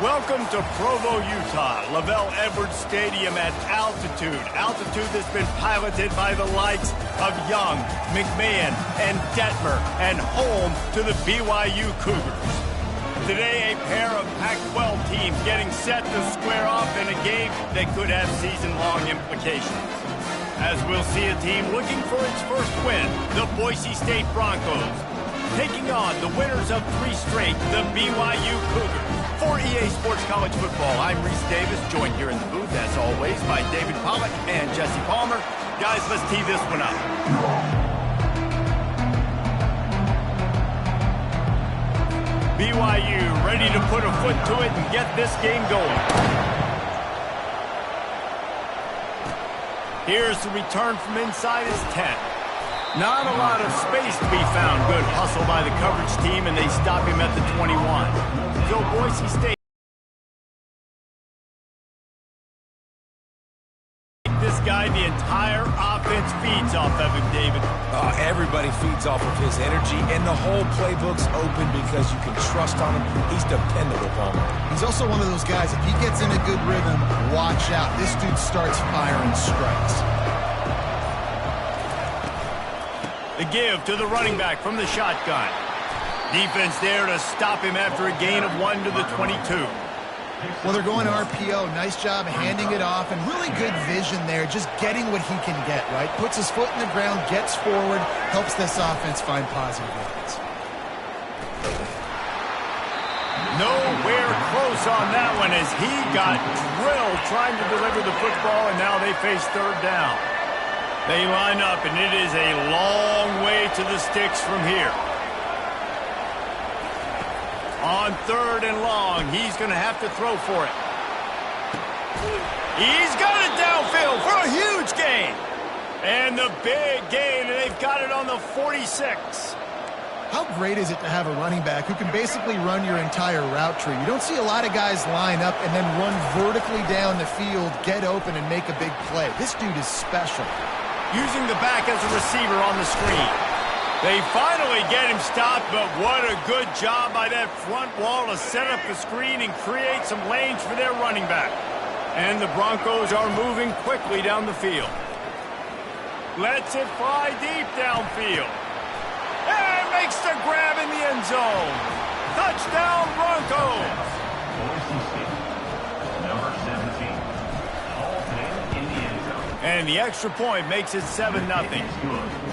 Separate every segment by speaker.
Speaker 1: Welcome to Provo, Utah, Lavelle Edwards Stadium at altitude. Altitude that's been piloted by the likes of Young, McMahon, and Detmer, and home to the BYU Cougars. Today, a pair of Pac-12 teams getting set to square off in a game that could have season-long implications. As we'll see a team looking for its first win, the Boise State Broncos, taking on the winners of 3 straight, the BYU Cougars. For EA Sports College Football, I'm Reese Davis, joined here in the booth, as always, by David Pollack and Jesse Palmer. Guys, let's tee this one up. BYU ready to put a foot to it and get this game going. Here's the return from inside his 10. Not a lot of space to be found. Good hustle by the coverage team, and they stop him at the 21. So Boise State, this guy, the entire offense feeds off of him, David.
Speaker 2: Everybody feeds off of his energy, and the whole playbook's open because you can trust on him. He's dependable, Palmer.
Speaker 3: He's also one of those guys, if he gets in a good rhythm, watch out. This dude starts firing strikes.
Speaker 1: The give to the running back from the shotgun. Defense there to stop him after a gain of 1 to the 22.
Speaker 3: Well, they're going RPO. Nice job handing it off, and really good vision there, just getting what he can get, right? Puts his foot in the ground, gets forward, helps this offense find positive yards.
Speaker 1: Nowhere close on that one as he got drilled trying to deliver the football, and now they face third down. They line up, and it is a long way to the sticks from here. On 3rd and long, he's going to have to throw for it. He's got it downfield for a huge gain. And the big gain, and they've got it on the 46.
Speaker 3: How great is it to have a running back who can basically run your entire route tree? You don't see a lot of guys line up and then run vertically down the field, get open, and make a big play. This dude is special.
Speaker 1: Using the back as a receiver on the screen. They finally get him stopped, but what a good job by that front wall to set up the screen and create some lanes for their running back. And the Broncos are moving quickly down the field. Lets it fly deep downfield. And makes the grab in the end zone. Touchdown, Broncos!
Speaker 4: Number 17.
Speaker 1: And the extra point makes it 7-0.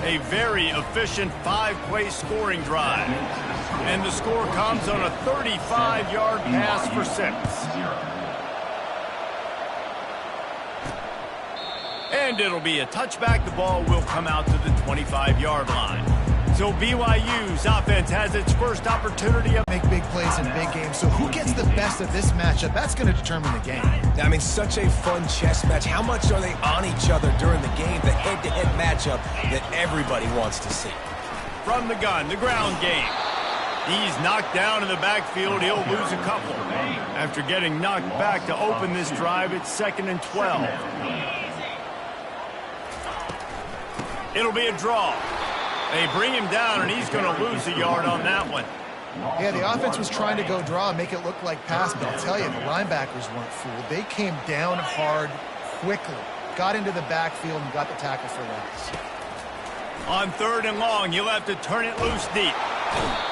Speaker 1: A very efficient 5-play scoring drive. And the score comes on a 35-yard pass for 6. And it'll be a touchback. The ball will come out to the 25-yard line. So BYU's offense has its first opportunity.
Speaker 3: Make big plays in big games. So who gets the best of this matchup? That's going to determine the game.
Speaker 2: I mean, such a fun chess match. How much are they on each other during the game? The head-to-head matchup that everybody wants to see.
Speaker 1: From the gun, the ground game. He's knocked down in the backfield. He'll lose a couple. After getting knocked back to open this drive, it's 2nd and 12. It'll be a draw. They bring him down, and he's going to lose a yard on that one.
Speaker 3: Yeah, the offense was trying to go draw and make it look like pass, but I'll tell you, the linebackers weren't fooled. They came down hard quickly, got into the backfield, and got the tackle for loss.
Speaker 1: On 3rd and long, he'll have to turn it loose deep.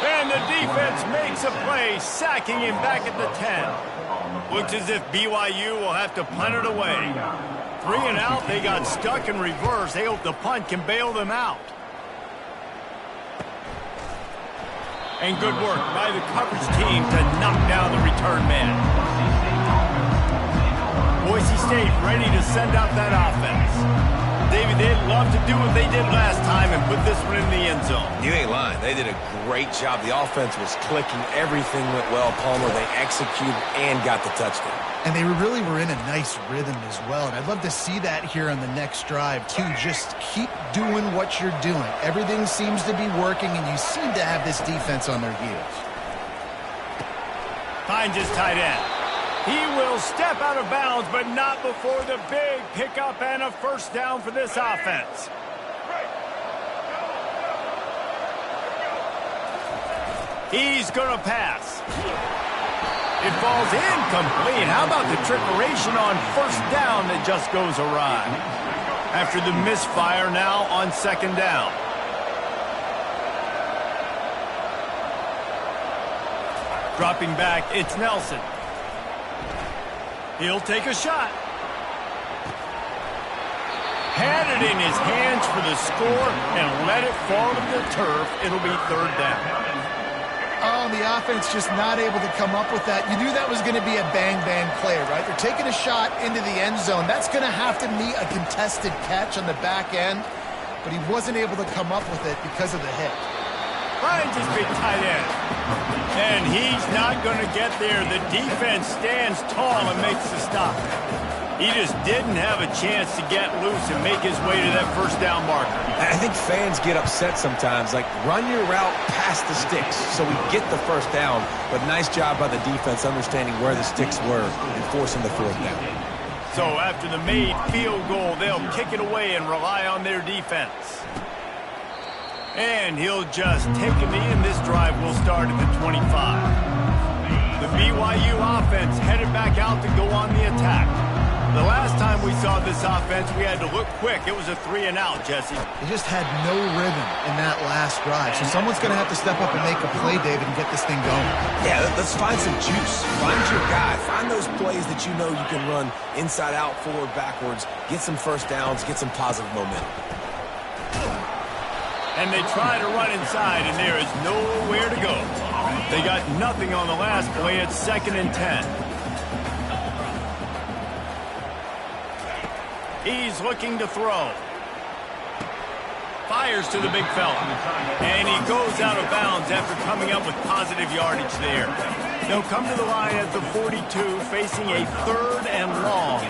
Speaker 1: And the defense makes a play, sacking him back at the 10. Looks as if BYU will have to punt it away. 3 and out, they got stuck in reverse. They hope the punt can bail them out. And good work by the coverage team to knock down the return man. Boise State ready to send out that offense. Davey, they'd love to do what they did last time and put this one in the end zone.
Speaker 2: You ain't lying. They did a great job. The offense was clicking. Everything went well, Palmer. They executed and got the touchdown.
Speaker 3: And they really were in a nice rhythm as well. And I'd love to see that here on the next drive, too. Just keep doing what you're doing. Everything seems to be working, and you seem to have this defense on their heels.
Speaker 1: Finds his tight end. He will step out of bounds, but not before the big pickup and a first down for this offense. He's going to pass. It falls incomplete. How about the trickeration on first down that just goes awry? After the misfire, now on second down. Dropping back, it's Nelson. He'll take a shot. Had it in his hands for the score and let it fall to the turf. It'll be third down.
Speaker 3: Oh, the offense just not able to come up with that. You knew that was going to be a bang-bang play, right? They're taking a shot into the end zone. That's going to have to be a contested catch on the back end, but he wasn't able to come up with it because of the hit.
Speaker 1: Finds his big tight end. And he's not going to get there. The defense stands tall and makes the stop. He just didn't have a chance to get loose and make his way to that first down marker.
Speaker 2: I think fans get upset sometimes, like run your route past the sticks so we get the first down, but nice job by the defense understanding where the sticks were and forcing the fourth down.
Speaker 1: So after the made field goal, they'll kick it away and rely on their defense. And he'll just take a knee, and this drive will start at the 25. The BYU offense headed back out to go on the attack. The last time we saw this offense, we had to look quick. It was a 3-and-out, Jesse.
Speaker 3: They just had no rhythm in that last drive. So someone's going to have to step up and make a play, David, and get this thing going.
Speaker 2: Yeah, let's find some juice. Find your guy. Find those plays that you know you can run inside out, forward, backwards. Get some first downs. Get some positive momentum.
Speaker 1: And they try to run inside, and there is nowhere to go. They got nothing on the last play. It's 2nd and 10. He's looking to throw. Fires to the big fella. And he goes out of bounds after coming up with positive yardage there. They'll come to the line at the 42, facing a 3rd and long.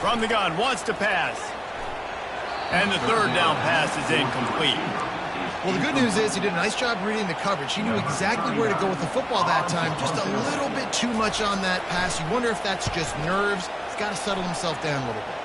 Speaker 1: From the gun, wants to pass. And the 3rd down pass is incomplete.
Speaker 3: Well, the good news is he did a nice job reading the coverage. He knew exactly where to go with the football that time. Just a little bit too much on that pass. You wonder if that's just nerves. He's got to settle himself down a little bit.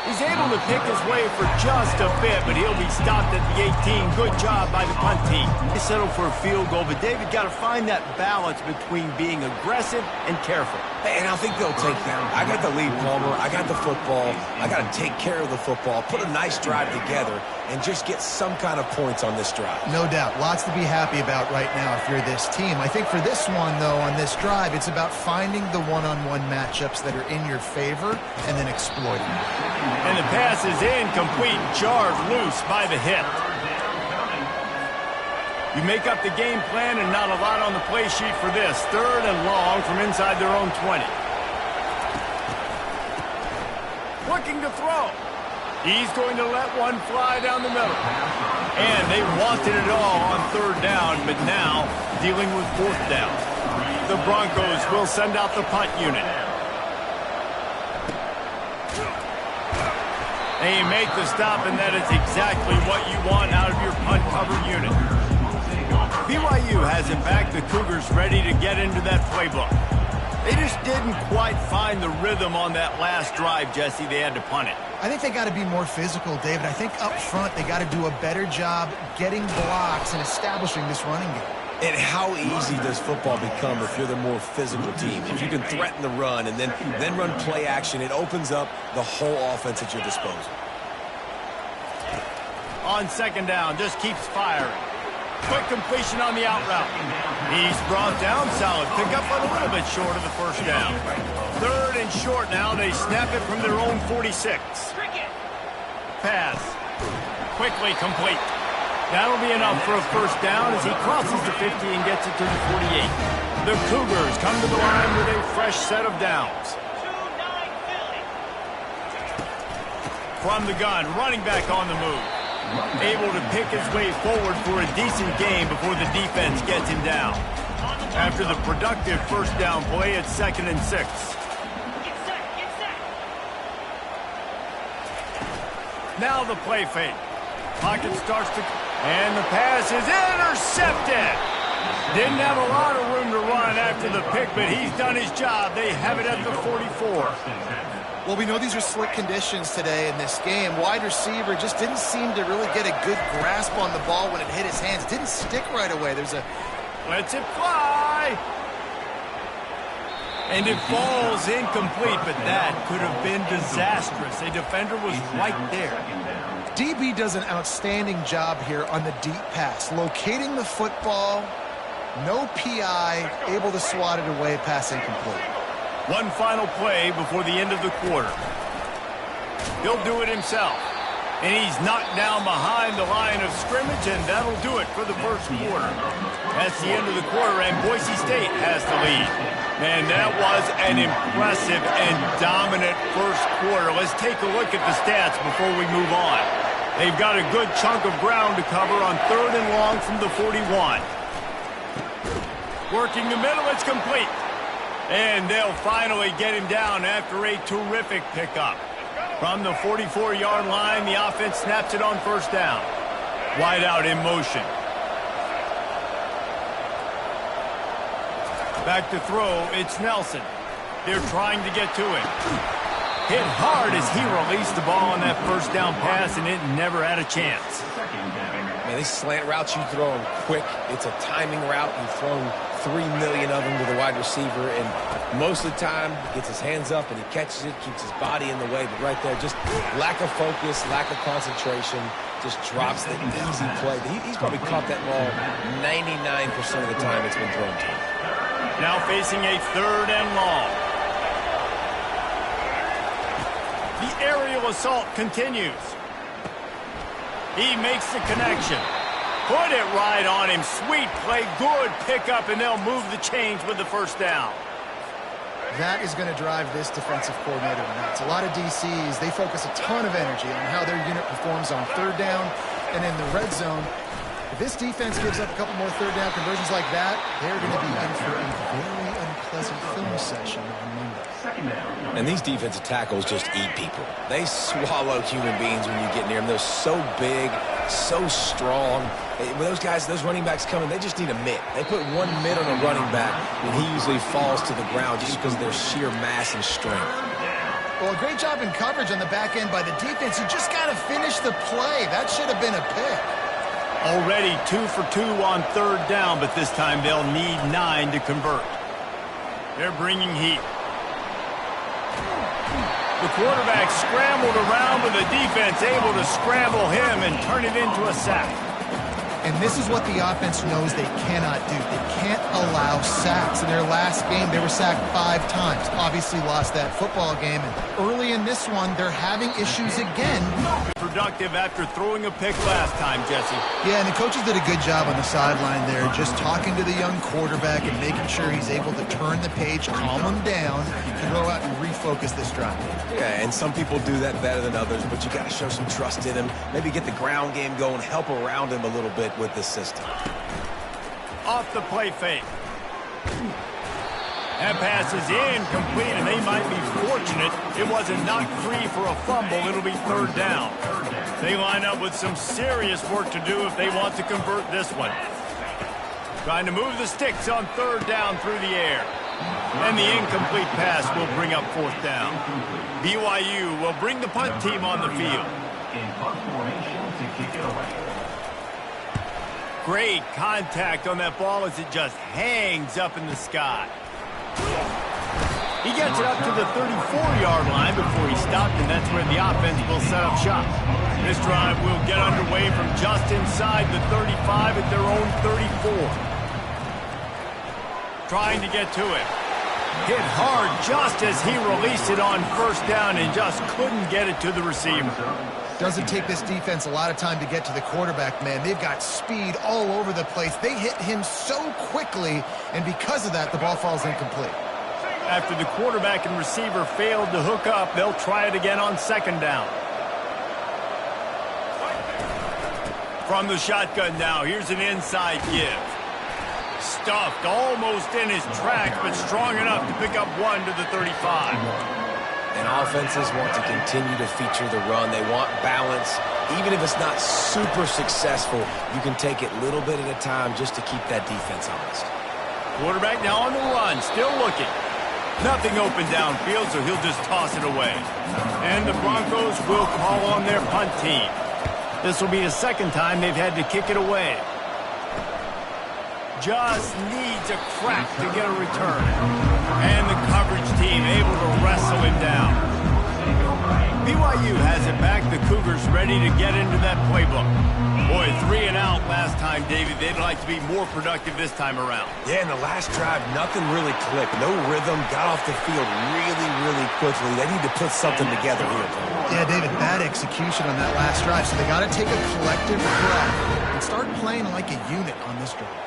Speaker 1: He's able to pick his way for just a bit, but he'll be stopped at the 18. Good job by the punt team. They settled for a field goal, but David got to find that balance between being aggressive and careful.
Speaker 2: And I think they'll take that. I got the lead, Palmer. I got the football. I got to take care of the football, put a nice drive together, and just get some kind of points on this drive.
Speaker 3: No doubt. Lots to be happy about right now if you're this team. I think for this one, though, on this drive, it's about finding the one-on-one matchups that are in your favor and then exploiting them.
Speaker 1: And the pass is incomplete, jarred loose by the hit. You make up the game plan and not a lot on the play sheet for this. 3rd and long from inside their own 20. Looking to throw. He's going to let one fly down the middle. And they wanted it all on 3rd down, but now dealing with 4th down. The Broncos will send out the punt unit. They make the stop, and that is exactly what you want out of your punt cover unit. BYU has it back. The Cougars ready to get into that playbook. They just didn't quite find the rhythm on that last drive, Jesse. They had to punt it.
Speaker 3: I think they got to be more physical, David. I think up front they got to do a better job getting blocks and establishing this running game.
Speaker 2: And how easy does football become if you're the more physical team? If you can threaten the run and then run play action, it opens up the whole offense at your disposal.
Speaker 1: On 2nd down, just keeps firing. Quick completion on the out route. He's brought down, solid pickup, but a little bit short of the first down. 3rd and short now. They snap it from their own 46. Pass. Quickly complete. That'll be enough for a first down as he crosses the 50 and gets it to the 48. The Cougars come to the line with a fresh set of downs. From the gun, running back on the move. Able to pick his way forward for a decent gain before the defense gets him down. After the productive first down play, it's 2nd and 6. Now the play fake. Pocket starts to... And the pass is intercepted. Didn't have a lot of room to run after the pick, but he's done his job. They have it at the 44.
Speaker 3: Well, we know these are slick conditions today in this game. Wide receiver just didn't seem to really get a good grasp on the ball when it hit his hands. Didn't stick right away. There's a...
Speaker 1: Lets it fly. And it falls incomplete, but that could have been disastrous. A defender was right there.
Speaker 3: DB does an outstanding job here on the deep pass. Locating the football, no PI, able to swat it away, pass incomplete.
Speaker 1: One final play before the end of the quarter. He'll do it himself. And he's knocked down behind the line of scrimmage, and that'll do it for the first quarter. That's the end of the quarter, and Boise State has the lead. Man, that was an impressive and dominant first quarter. Let's take a look at the stats before we move on. They've got a good chunk of ground to cover on 3rd and long from the 41. Working the middle, it's complete. And they'll finally get him down after a terrific pickup. From the 44-yard line, the offense snaps it on first down. Wide out in motion. Back to throw, it's Nelson. They're trying to get to him. Hit hard as he released the ball on that first down pass, and it never had a chance.
Speaker 2: Man, these slant routes you throw them quick. It's a timing route. You've thrown 3 million of them to the wide receiver, and most of the time gets his hands up and he catches it, keeps his body in the way. But right there, just lack of focus, lack of concentration, just drops the easy play. He's probably caught that ball 99% of the time it's been thrown to him.
Speaker 1: Now facing a 3rd and long. The aerial assault continues. He makes the connection. Put it right on him. Sweet play, good pickup, and they'll move the chains with the first down.
Speaker 3: That is going to drive this defensive coordinator nuts. A lot of DCs, they focus a ton of energy on how their unit performs on 3rd down and in the red zone. If this defense gives up a couple more 3rd down conversions like that, they're going to be in for a very unpleasant film session on Monday.
Speaker 2: And these defensive tackles just eat people. They swallow human beings when you get near them. They're so big, so strong. When those guys, those running backs come in, they just need a mitt. They put one mitt on a running back, and he usually falls to the ground just because of their sheer mass and strength.
Speaker 3: Well, a great job in coverage on the back end by the defense. You just got to finish the play. That should have been a pick.
Speaker 1: Already 2 for 2 on 3rd down, but this time they'll need 9 to convert. They're bringing heat. The quarterback scrambled around, but the defense able to scramble him and turn it into a sack.
Speaker 3: And this is what the offense knows they cannot do. They can't allow sacks. In their last game, they were sacked 5 times. Obviously lost that football game. And early in this one, they're having issues again.
Speaker 1: Productive after throwing a pick last time, Jesse.
Speaker 3: Yeah, and the coaches did a good job on the sideline there, just talking to the young quarterback and making sure he's able to turn the page, calm him down, and go out and refocus this drive.
Speaker 2: Yeah, and some people do that better than others, but you got to show some trust in him. Maybe get the ground game going, help around him a little bit with this system.
Speaker 1: Off the play fake. That pass is incomplete, and they might be fortunate it wasn't knocked free for a fumble. It'll be 3rd down. They line up with some serious work to do if they want to convert this one. Trying to move the sticks on 3rd down through the air. And the incomplete pass will bring up 4th down. BYU will bring the punt team on the field. Great contact on that ball as it just hangs up in the sky. He gets it up to the 34-yard line before he stopped, and that's where the offense will set up shop. This drive will get underway from just inside the 35 at their own 34. Trying to get to it. Hit hard just as he released it on 1st down and just couldn't get it to the receiver.
Speaker 3: Doesn't take this defense a lot of time to get to the quarterback, man. They've got speed all over the place. They hit him so quickly, and because of that, the ball falls incomplete.
Speaker 1: After the quarterback and receiver failed to hook up, they'll try it again on second down. From the shotgun now, here's an inside give. Stuffed almost in his tracks, but strong enough to pick up one to the 35.
Speaker 2: And offenses want to continue to feature the run. They want balance. Even if it's not super successful, you can take it little bit at a time just to keep that defense honest.
Speaker 1: Quarterback now on the run, still looking. Nothing open downfield, so he'll just toss it away. And the Broncos will call on their punt team. This will be the second time they've had to kick it away. Just needs a crack to get a return. And the coverage team able to wrestle him down. BYU has it back. The Cougars ready to get into that playbook. Boy, 3 and out last time, David. They'd like to be more productive this time around.
Speaker 2: Yeah, in the last drive, nothing really clicked. No rhythm. Got off the field really, really quickly. They need to put something together here.
Speaker 3: Yeah, David, bad execution on that last drive, so they got to take a collective breath and start playing like a unit on this drive.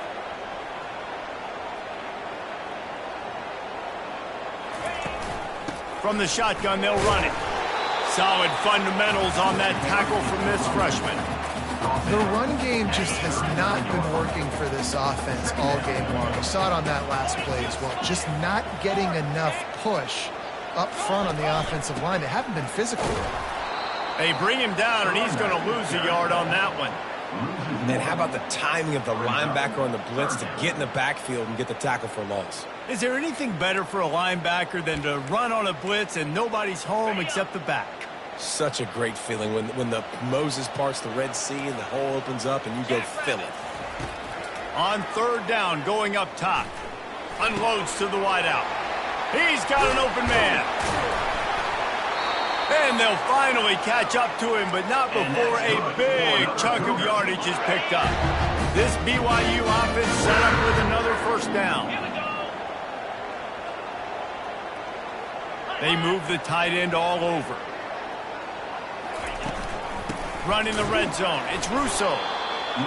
Speaker 1: From the shotgun, they'll run it. Solid fundamentals on that tackle from this freshman.
Speaker 3: The run game just has not been working for this offense all game long. We saw it on that last play as well. Just not getting enough push up front on the offensive line. They haven't been physical.
Speaker 1: They bring him down, and he's going to lose a yard on that one.
Speaker 2: And how about the timing of the linebacker on the blitz to get in the backfield and get the tackle for loss?
Speaker 1: Is there anything better for a linebacker than to run on a blitz and nobody's home except the back?
Speaker 2: Such a great feeling when the Moses parts the Red Sea and the hole opens up and you go fill it.
Speaker 1: On third down, going up top. Unloads to the wideout. He's got an open man. And they'll finally catch up to him, but not before a big chunk of yardage is picked up. This BYU offense set up with another first down. They move the tight end all over. Running the red zone. It's Russo.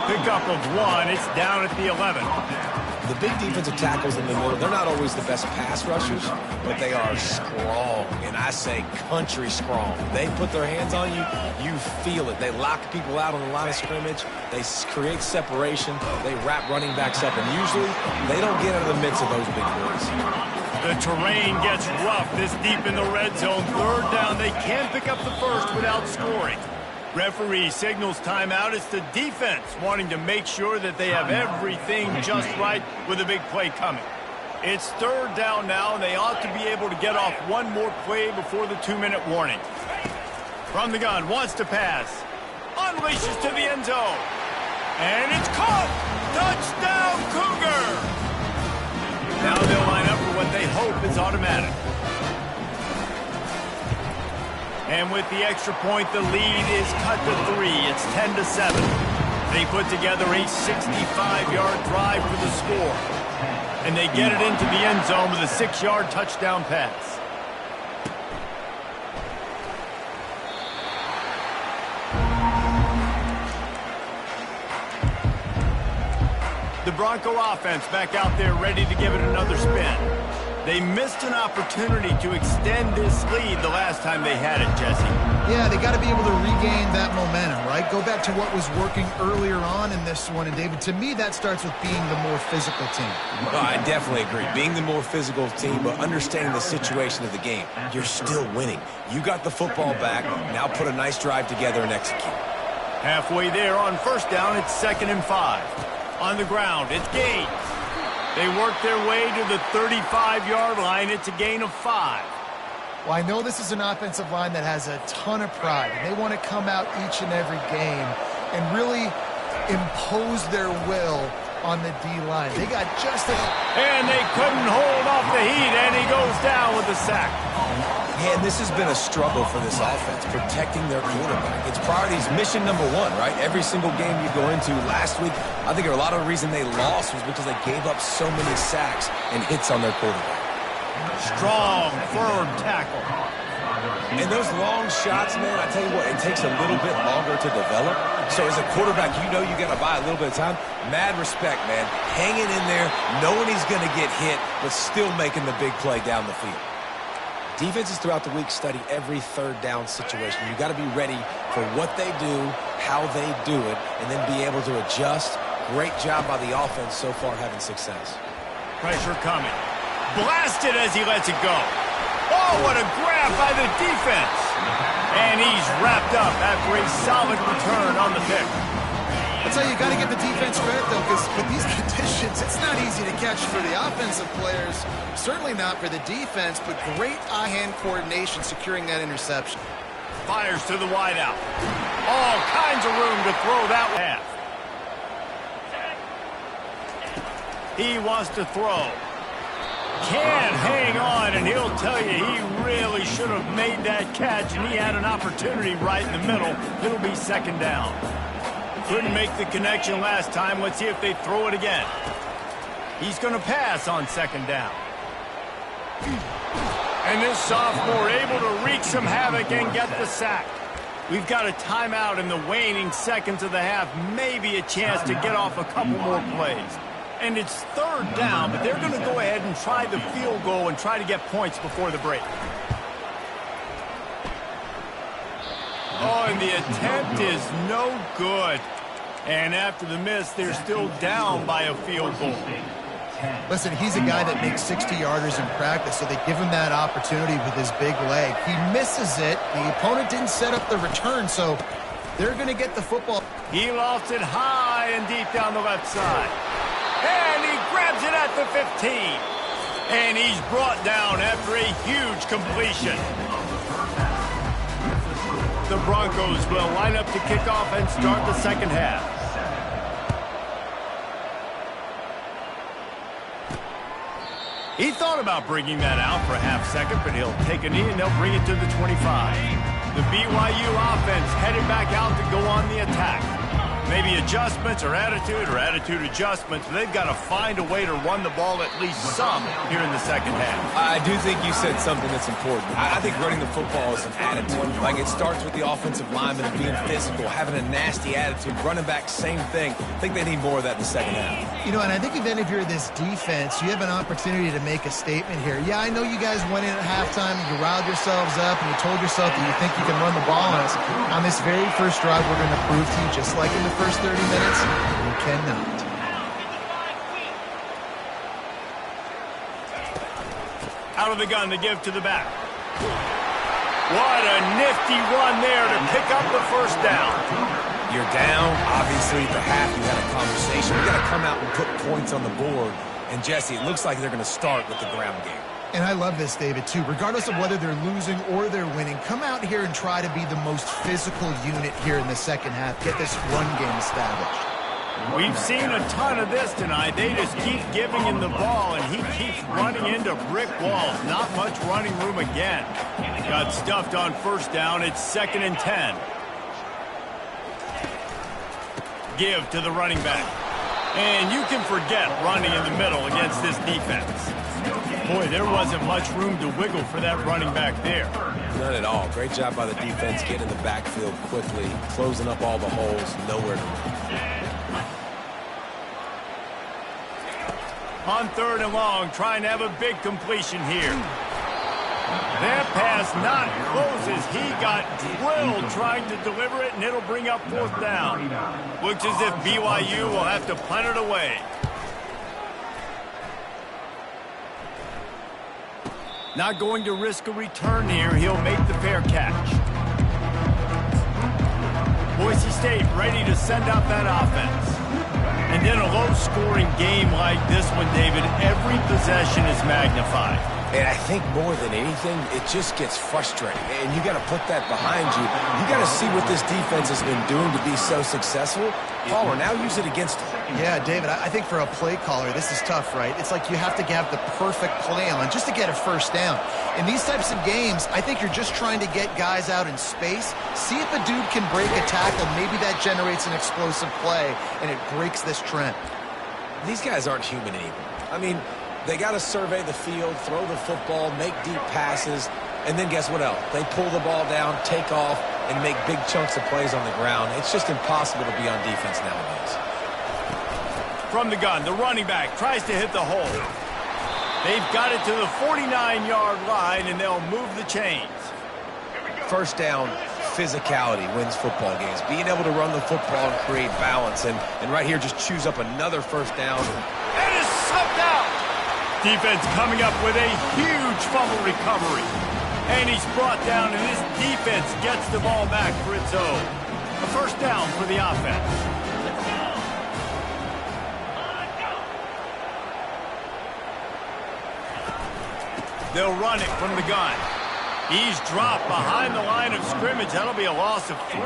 Speaker 1: Pickup of one. It's down at the 11.
Speaker 2: The big defensive tackles in the middle, they're not always the best pass rushers, but they are strong, and I say country strong. They put their hands on you, you feel it. They lock people out on the line of scrimmage. They create separation. They wrap running backs up, and usually they don't get out of the midst of those big boys.
Speaker 1: The terrain gets rough this deep in the red zone. Third down, they can't pick up the first without scoring. Referee signals timeout. It's the defense wanting to make sure that they have everything just right with a big play coming. It's third down now, and they ought to be able to get off one more play before the 2-minute warning. From the gun, wants to pass. Unleashes to the end zone. And it's caught! Touchdown, Cougar! Now they'll line up for what they hope is automatic. And with the extra point, the lead is cut to 3. It's 10-7. They put together a 65-yard drive for the score. And they get it into the end zone with a 6-yard touchdown pass. The Bronco offense back out there ready to give it another spin. They missed an opportunity to extend this lead the last time they had it, Jesse.
Speaker 3: Yeah, they got to be able to regain that momentum, right? Go back to what was working earlier on in this one. And, David, to me, that starts with being the more physical team.
Speaker 2: Well, I definitely agree. Being the more physical team, but understanding the situation of the game. You're still winning. You got the football back. Now put a nice drive together and execute.
Speaker 1: Halfway there on first down, it's 2nd and 5. On the ground, it's Gaines. They work their way to the 35-yard line. It's a gain of 5.
Speaker 3: Well, I know this is an offensive line that has a ton of pride. And they want to come out each and every game and really impose their will on the D-line. They got just a...
Speaker 1: And they couldn't hold off the heat, and he goes down with a sack.
Speaker 2: Yeah, and this has been a struggle for this offense, protecting their quarterback. It's priorities, mission number 1, right? Every single game you go into last week, I think a lot of the reason they lost was because they gave up so many sacks and hits on their quarterback.
Speaker 1: Strong, firm tackle.
Speaker 2: And those long shots, man, I tell you what, it takes a little bit longer to develop. So as a quarterback, you know you got to buy a little bit of time. Mad respect, man. Hanging in there, knowing he's going to get hit, but still making the big play down the field. Defenses throughout the week study every third down situation. You got to be ready for what they do, how they do it, and then be able to adjust. Great job by the offense so far having success.
Speaker 1: Pressure coming. Blasted as he lets it go. Oh, what a grab by the defense. And he's wrapped up after a solid return on the pick.
Speaker 3: That's how you got to give the defense credit, though, because with these conditions, it's not easy to catch for the offensive players. Certainly not for the defense, but great eye-hand coordination securing that interception.
Speaker 1: Fires to the wideout. All kinds of room to throw that half. He wants to throw. Can't hang on, and he'll tell you he really should have made that catch, and he had an opportunity right in the middle. It'll be second down. Couldn't make the connection last time. Let's see if they throw it again. He's going to pass on second down. And this sophomore able to wreak some havoc and get the sack. We've got a timeout in the waning seconds of the half. Maybe a chance to get off a couple more plays. And it's third down, but they're going to go ahead and try the field goal and try to get points before the break. Oh, and the attempt is no good. And after the miss, they're still down by a field goal.
Speaker 3: Listen, he's a guy that makes 60-yarders in practice, so they give him that opportunity with his big leg. He misses it. The opponent didn't set up the return, so they're going to get the football.
Speaker 1: He lofts it high and deep down the left side. And he grabs it at the 15. And he's brought down after a huge completion. The Broncos will line up to kick off and start the second half. He thought about bringing that out for a half second, but he'll take a knee and they'll bring it to the 25. The BYU offense headed back out to go on the attack. Maybe adjustments or attitude adjustments. They've got to find a way to run the ball at least some here in the second half.
Speaker 2: I do think you said something that's important. I think running the football is an attitude. Like, it starts with the offensive lineman and being physical, having a nasty attitude. Running back, same thing. I think they need more of that in the second half.
Speaker 3: You know, and I think even if you're this defense, you have an opportunity to make a statement here. Yeah, I know you guys went in at halftime and you riled yourselves up and you told yourself that you think you can run the ball on us. On this very first drive, we're going to prove to you, just like in the first 30 minutes, you cannot.
Speaker 1: Out of the gun, the give to the back. What a nifty run there to pick up the first down.
Speaker 2: You're down. Obviously, at the half, you had a conversation. You got to come out and put points on the board. And, Jesse, it looks like they're going to start with the ground game.
Speaker 3: And I love this, David, too. Regardless of whether they're losing or they're winning, come out here and try to be the most physical unit here in the second half. Get this run game established.
Speaker 1: We've seen a ton of this tonight. They just keep giving him the ball, and he keeps running into brick walls. Not much running room again. Got stuffed on first down. It's 2nd and 10. Give to the running back. And you can forget running in the middle against this defense. Boy, there wasn't much room to wiggle for that running back there.
Speaker 2: None at all. Great job by the defense getting in the backfield quickly, closing up all the holes, nowhere to run.
Speaker 1: On 3rd and long, trying to have a big completion here. That pass not closes. He got drilled trying to deliver it, and it'll bring up 4th down. Looks as if BYU will have to punt it away. Not going to risk a return here. He'll make the fair catch. Boise State ready to send out that offense. And in a low-scoring game like this one, David, every possession is magnified.
Speaker 2: And I think more than anything, it just gets frustrating. And you got to put that behind you. You got to see what this defense has been doing to be so successful. Caller, now use it against them.
Speaker 3: Yeah, David, I think for a play caller, this is tough, right? It's like you have to have the perfect play on just to get a first down. In these types of games, I think you're just trying to get guys out in space, see if a dude can break a tackle. Maybe that generates an explosive play, and it breaks this trend.
Speaker 2: These guys aren't human anymore. I mean, they got to survey the field, throw the football, make deep passes. And then guess what else? They pull the ball down, take off, and make big chunks of plays on the ground. It's just impossible to be on defense nowadays.
Speaker 1: From the gun, the running back tries to hit the hole. They've got it to the 49-yard line, and they'll move the chains.
Speaker 2: First down, physicality wins football games. Being able to run the football and create balance. And right here, just choose up another first down.
Speaker 1: And it's slipped out. Defense coming up with a huge fumble recovery. And he's brought down, and his defense gets the ball back for its own. A first down for the offense. They'll run it from the gun. He's dropped behind the line of scrimmage. That'll be a loss of 3.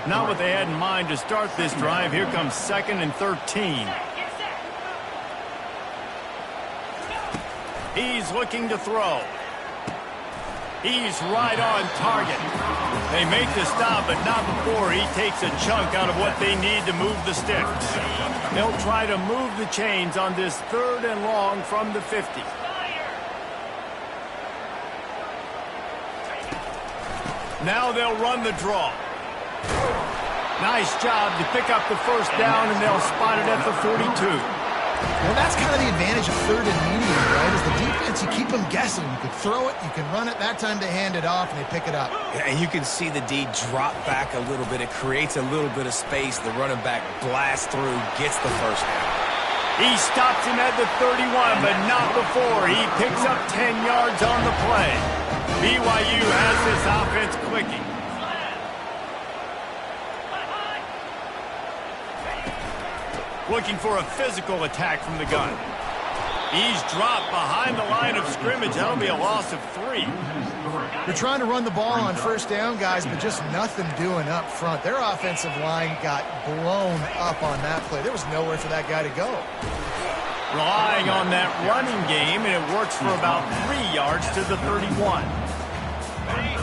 Speaker 1: Not what they had in mind to start this drive. Here comes 2nd and 13. He's looking to throw. He's right on target. They make the stop, but not before he takes a chunk out of what they need to move the sticks. They'll try to move the chains on this 3rd and long from the 50. Now they'll run the draw. Nice job to pick up the first down, and they'll spot it at the 42.
Speaker 3: Well, that's kind of the advantage of 3rd and medium, right? Is the defense, you keep them guessing. You can throw it, you can run it. That time they hand it off, and they pick it up.
Speaker 2: Yeah, and you can see the D drop back a little bit. It creates a little bit of space. The running back blasts through, gets the first down.
Speaker 1: He stops him at the 31, but not before. He picks up 10 yards on the play. BYU has this offense clicking. Looking for a physical attack from the gun. He's dropped behind the line of scrimmage. That'll be a loss of 3.
Speaker 3: They're trying to run the ball on first down, guys, but just nothing doing up front. Their offensive line got blown up on that play. There was nowhere for that guy to go.
Speaker 1: Relying on that running game, and it works for about 3 yards to the 31.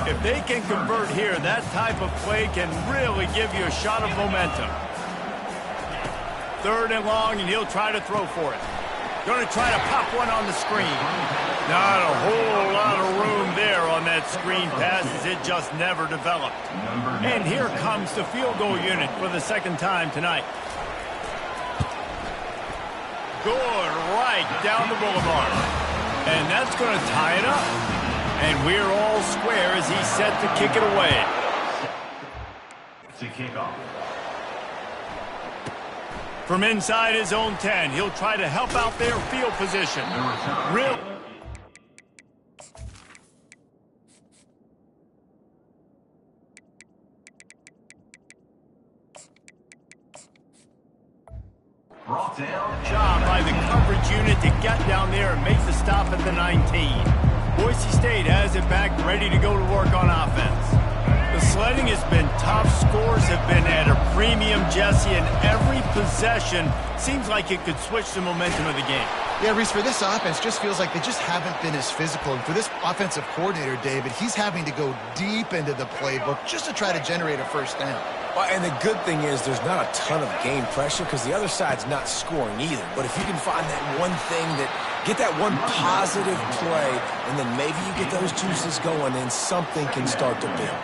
Speaker 1: If they can convert here, that type of play can really give you a shot of momentum. 3rd and long, and he'll try to throw for it. Going to try to pop one on the screen. Not a whole lot of room there on that screen pass, as it just never developed. And here comes the field goal unit for the 2nd time tonight. Good right down the boulevard. And that's going to tie it up. And we're all square as he's set to kick it away.
Speaker 4: To kick off.
Speaker 1: From inside his own 10, he'll try to help out their field position. Job by the coverage unit to get down there and make the stop at the 19. Boise State has it back, ready to go to work on offense. The sledding has been tough. Scores have been at a premium, Jesse, and every possession seems like it could switch the momentum of the game.
Speaker 3: Yeah, Reese, for this offense, just feels like they just haven't been as physical. And for this offensive coordinator, David, he's having to go deep into the playbook just to try to generate a first down.
Speaker 2: Well, and the good thing is there's not a ton of game pressure because the other side's not scoring either. But if you can find that one thing get that one positive play, and then maybe you get those juices going, and something can start to build.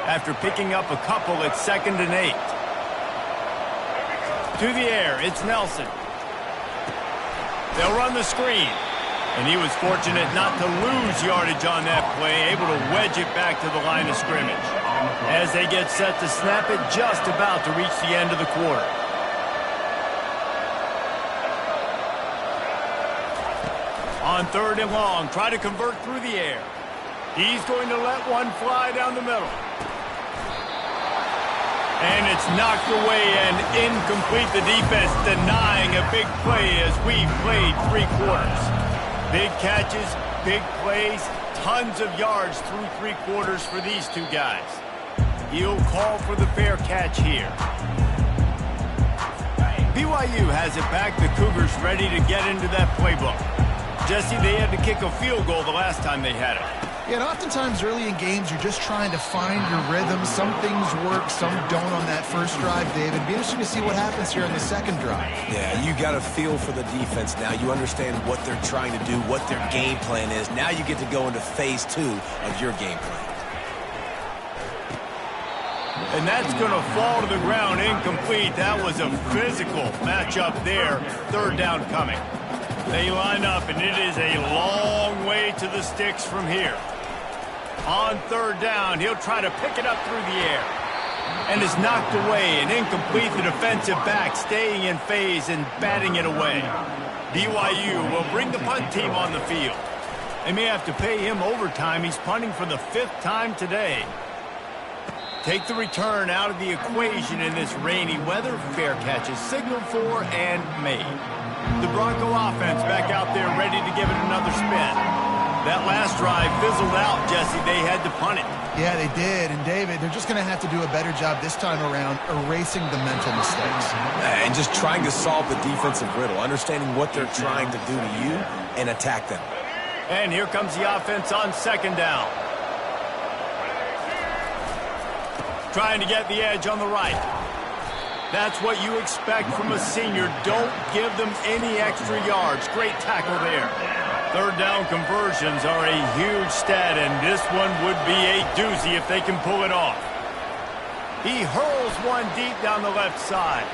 Speaker 1: After picking up a couple, it's 2nd and 8. To the air, it's Nelson. They'll run the screen. And he was fortunate not to lose yardage on that play, able to wedge it back to the line of scrimmage. As they get set to snap it, just about to reach the end of the quarter. On 3rd and long, try to convert through the air. He's going to let one fly down the middle. And it's knocked away and incomplete. The defense denying a big play as we played 3 quarters. Big catches, big plays, tons of yards through 3 quarters for these two guys. He'll call for the fair catch here. BYU has it back. The Cougars ready to get into that playbook. Jesse, they had to kick a field goal the last time they had it.
Speaker 3: Yeah, and oftentimes early in games, you're just trying to find your rhythm. Some things work, some don't on that first drive, David. It'd be interesting to see what happens here in the second drive.
Speaker 2: Yeah, you got a feel for the defense now. You understand what they're trying to do, what their game plan is. Now you get to go into phase 2 of your game plan.
Speaker 1: And that's going to fall to the ground incomplete. That was a physical matchup there. Third down coming. They line up, and it is a long way to the sticks from here. On third down, he'll try to pick it up through the air. And is knocked away and incomplete. The defensive back staying in phase and batting it away. BYU will bring the punt team on the field. They may have to pay him overtime. He's punting for the 5th time today. Take the return out of the equation in this rainy weather. Fair catch is signaled for and made. The Bronco offense back out there ready to give it another spin. That last drive fizzled out, Jesse. They had to punt it.
Speaker 3: Yeah, they did. And, David, they're just going to have to do a better job this time around erasing the mental mistakes.
Speaker 2: And just trying to solve the defensive riddle, understanding what they're trying to do to you and attack them.
Speaker 1: And here comes the offense on second down. Trying to get the edge on the right. That's what you expect from a senior. Don't give them any extra yards. Great tackle there. Third down conversions are a huge stat, and this one would be a doozy if they can pull it off. He hurls one deep down the left side.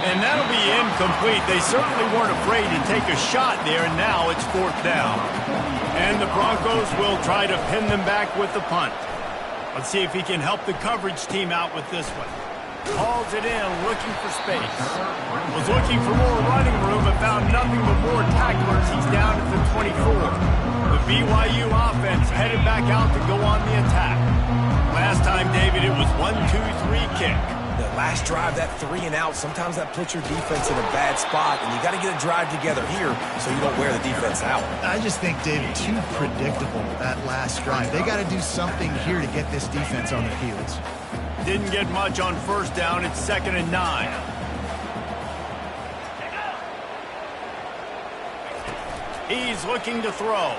Speaker 1: And that'll be incomplete. They certainly weren't afraid to take a shot there, and now it's fourth down. And the Broncos will try to pin them back with the punt. Let's see if he can help the coverage team out with this one. Hauls it in, looking for space. Was looking for more running room, but found nothing but more tacklers. He's down at the 24. The BYU offense headed back out to go on the attack. Last time, David, it was 1-2-3 kick.
Speaker 2: The last drive, that 3 and out, sometimes that puts your defense in a bad spot, and you got to get a drive together here so you don't wear the defense out.
Speaker 3: I just think, David, too predictable, that last drive. They got to do something here to get this defense on their heels.
Speaker 1: Didn't get much on first down. It's 2nd and 9. He's looking to throw.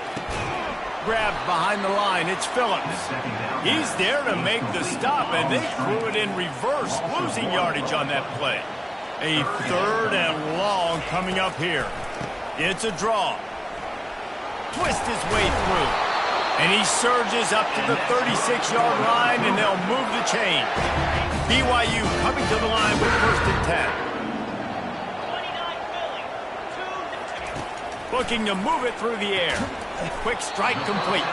Speaker 1: Grabbed behind the line. It's Phillips. He's there to make the stop, and they threw it in reverse, losing yardage on that play. A 3rd and long coming up here. It's a draw. Twist his way through. And he surges up to the 36-yard line, and they'll move the chain. BYU coming to the line with 1st and 10. Looking to move it through the air. Quick strike complete.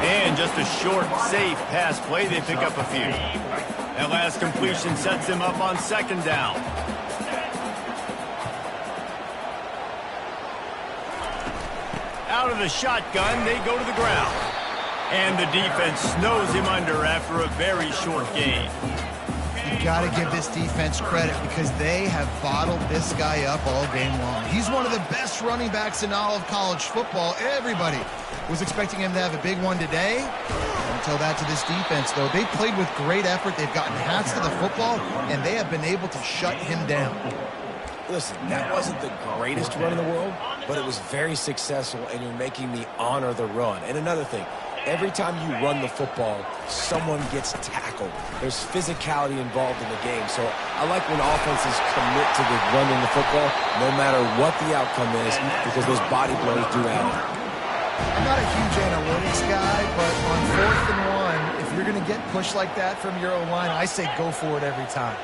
Speaker 1: And just a short, safe pass play. They pick up a few. That last completion sets them up on 2nd down. Out of the shotgun, they go to the ground. And the defense snows him under after a very short game.
Speaker 3: You got to give this defense credit because they have bottled this guy up all game long. He's one of the best running backs in all of college football. Everybody was expecting him to have a big one today. Until that to this defense, though. They played with great effort. They've gotten hats to the football, and they have been able to shut him down.
Speaker 2: Listen, that wasn't the greatest run in the world, but it was very successful, and you're making me honor the run. And another thing, every time you run the football, someone gets tackled. There's physicality involved in the game. So I like when offenses commit to the running the football, no matter what the outcome is, because those body blows do add up.
Speaker 3: I'm not a huge analytics guy, but on 4th and 1, if you're going to get pushed like that from your O-line, I say go for it every time.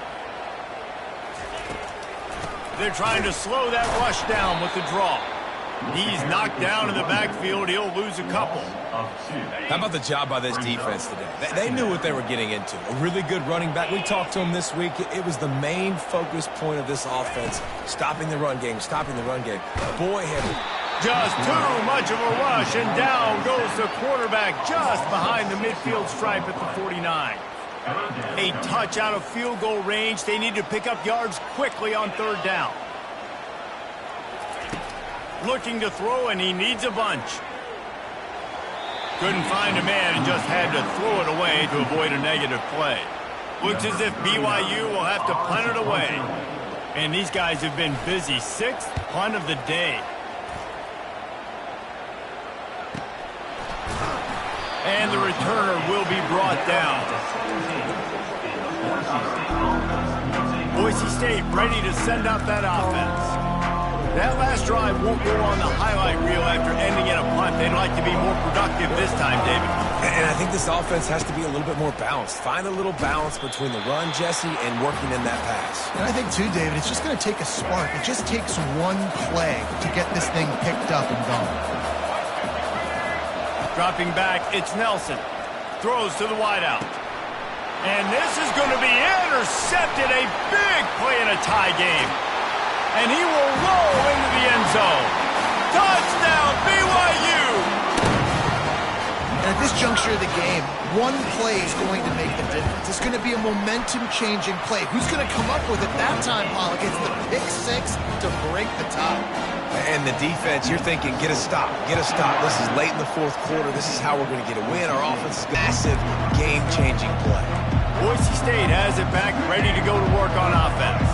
Speaker 1: They're trying to slow that rush down with the draw. He's knocked down in the backfield. He'll lose a couple.
Speaker 2: How about the job by this defense today? They knew what they were getting into. A really good running back. We talked to him this week. It was the main focus point of this offense, stopping the run game, stopping the run game. Boy,
Speaker 1: just too much of a rush, and down goes the quarterback just behind the midfield stripe at the 49. A touch out of field goal range. They need to pick up yards quickly on 3rd down. Looking to throw, and he needs a bunch. Couldn't find a man and just had to throw it away to avoid a negative play. Looks as if BYU will have to punt it away. And these guys have been busy. 6th punt of the day. And the returner will be brought down. Boise State ready to send out that offense. That last drive won't go on the highlight reel after ending in a punt. They'd like to be more productive this time, David.
Speaker 2: And I think this offense has to be a little bit more balanced. Find a little balance between the run, Jesse, and working in that pass.
Speaker 3: And I think, too, David, it's just going to take a spark. It just takes one play to get this thing picked up and going.
Speaker 1: Dropping back, it's Nelson. Throws to the wideout. And this is going to be intercepted. A big play in a tie game. And he will roll into the end zone. Touchdown, BYU!
Speaker 3: And at this juncture of the game, one play is going to make the difference. It's going to be a momentum-changing play. Who's going to come up with it that time, Pollock? It's the pick six to break the tie.
Speaker 2: And the defense, you're thinking, get a stop, get a stop. This is late in the fourth quarter. This is how we're going to get a win. Our offense is massive, game-changing play.
Speaker 1: Boise State has it back, ready to go to work on offense.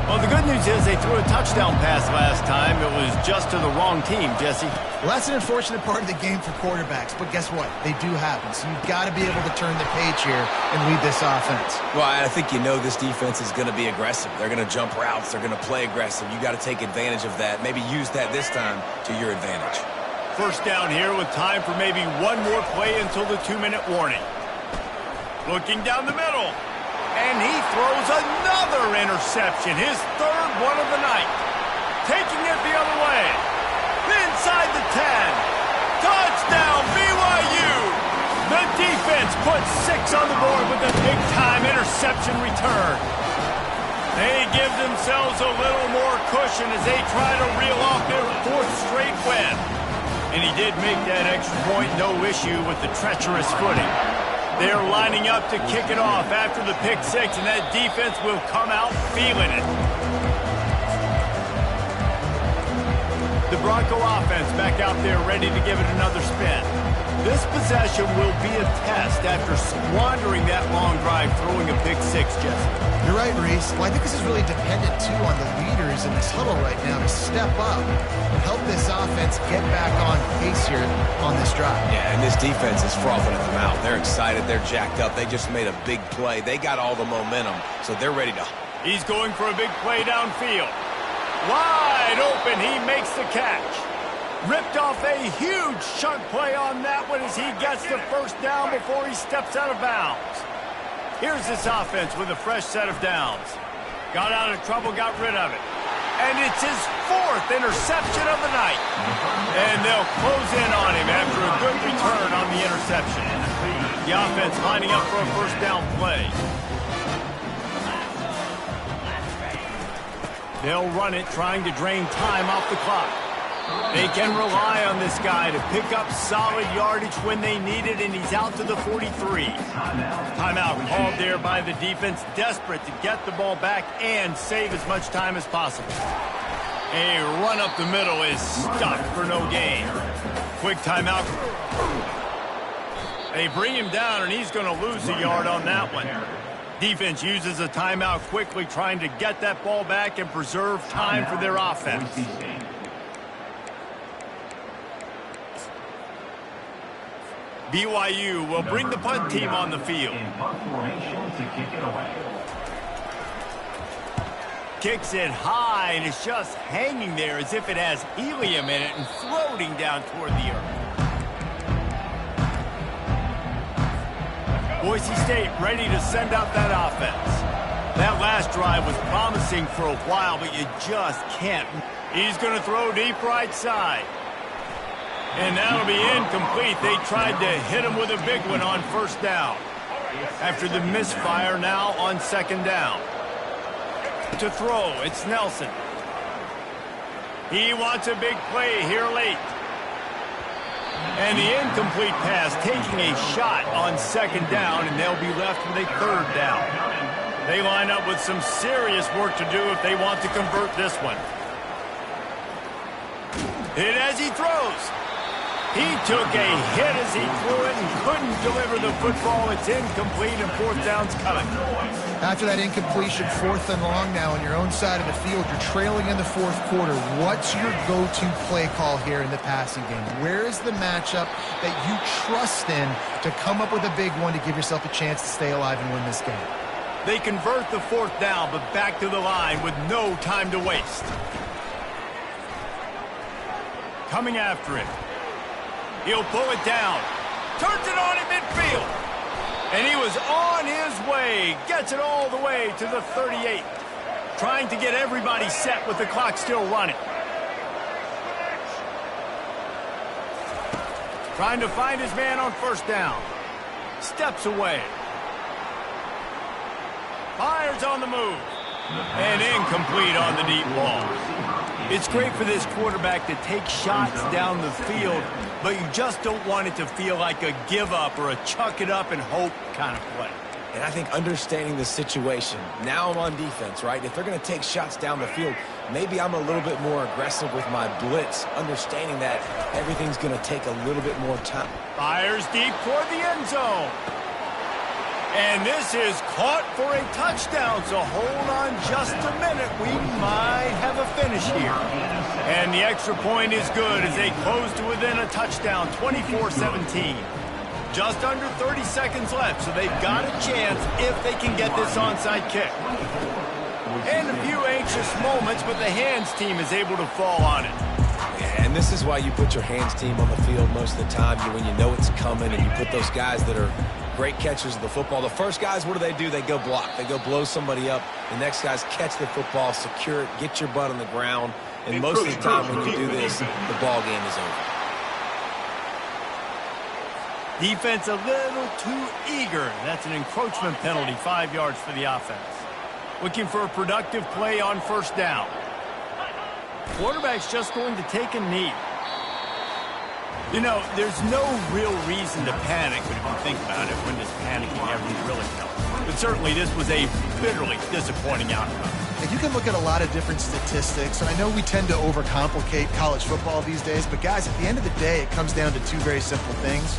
Speaker 1: Well, the good news is they threw a touchdown pass last time. It was just to the wrong team, Jesse.
Speaker 3: Well, that's an unfortunate part of the game for quarterbacks, but guess what? They do happen, so you've got to be able to turn the page here and lead this offense.
Speaker 2: Well, I think you know this defense is going to be aggressive. They're going to jump routes. They're going to play aggressive. You got to take advantage of that. Maybe use that this time to your advantage.
Speaker 1: First down here with time for maybe one more play until the 2-minute warning. Looking down the middle. And he throws another interception, his third one of the night. Taking it the other way. Inside the 10. Touchdown, BYU! The defense puts 6 on the board with a big-time interception return. They give themselves a little more cushion as they try to reel off their 4th straight win. And he did make that extra point, no issue with the treacherous footing. They're lining up to kick it off after the pick 6, and that defense will come out feeling it. The Bronco offense back out there ready to give it another spin. This possession will be a test after squandering that long drive throwing a pick 6, Jesse.
Speaker 3: You're right, Reese. Well, I think this is really dependent, too, on the leaders in this huddle right now to step up and help this offense get back on pace here on this drive.
Speaker 2: Yeah, and this defense is frothing at the mouth. They're excited. They're jacked up. They just made a big play. They got all the momentum, so they're ready to...
Speaker 1: He's going for a big play downfield. Wide open, he makes the catch. Ripped off a huge chunk play on that one as he gets the first down before he steps out of bounds. Here's this offense with a fresh set of downs. Got out of trouble, got rid of it. And it's his 4th interception of the night. And they'll close in on him after a good return on the interception. The offense lining up for a first down play. They'll run it, trying to drain time off the clock. They can rely on this guy to pick up solid yardage when they need it, and he's out to the 43. Timeout called there by the defense, desperate to get the ball back and save as much time as possible. A run up the middle is stopped for no gain. Quick timeout. They bring him down, and he's going to lose a yard on that one. Defense uses a timeout quickly, trying to get that ball back and preserve time for their offense. BYU will bring the punt team on the field. Kicks it high, and it's just hanging there as if it has helium in it and floating down toward the earth. Boise State ready to send out that offense. That last drive was promising for a while, but you just can't. He's going to throw deep right side. And that'll be incomplete. They tried to hit him with a big one on first down. After the misfire, now on second down. To throw, it's Nelson. He wants a big play here late. And the incomplete pass, taking a shot on second down, and they'll be left with a third down. They line up with some serious work to do if they want to convert this one. Hit as he throws. He took a hit as he threw it and couldn't deliver the football. It's incomplete and fourth down's coming.
Speaker 3: After that incompletion, 4th and long now on your own side of the field, you're trailing in the 4th quarter. What's your go-to play call here in the passing game? Where is the matchup that you trust in to come up with a big one to give yourself a chance to stay alive and win this game?
Speaker 1: They convert the 4th down, but back to the line with no time to waste. Coming after it. He'll pull it down. Turns it on in midfield. And he was on his way. Gets it all the way to the 38. Trying to get everybody set with the clock still running. Trying to find his man on 1st down. Steps away. Fires on the move. And incomplete on the deep ball. It's great for this quarterback to take shots down the field, but you just don't want it to feel like a give-up or a chuck-it-up and hope kind of play.
Speaker 2: And I think understanding the situation, now I'm on defense, right? If they're going to take shots down the field, maybe I'm a little bit more aggressive with my blitz, understanding that everything's going to take a little bit more time.
Speaker 1: Fires deep toward the end zone. And this is caught for a touchdown, so hold on just a minute. We might have a finish here. And the extra point is good as they close to within a touchdown, 24-17. Just under 30 seconds left, so they've got a chance if they can get this onside kick. And a few anxious moments, but the hands team is able to fall on it.
Speaker 2: Yeah, and this is why you put your hands team on the field most of the time, when you know it's coming, and you put those guys that are great catchers of the football. The first guys, what do? They go block. They go blow somebody up. The next guys catch the football, secure it, get your butt on the ground. And most of the time when you do this, the ball game is over.
Speaker 1: Defense a little too eager. That's an encroachment penalty, 5 yards for the offense. Looking for a productive play on 1st down. Quarterback's just going to take a knee. You know, there's no real reason to panic, but if you think about it, when does panicking ever really help? But certainly this was a bitterly disappointing outcome.
Speaker 3: And you can look at a lot of different statistics, and I know we tend to overcomplicate college football these days, but guys, at the end of the day, it comes down to 2 very simple things.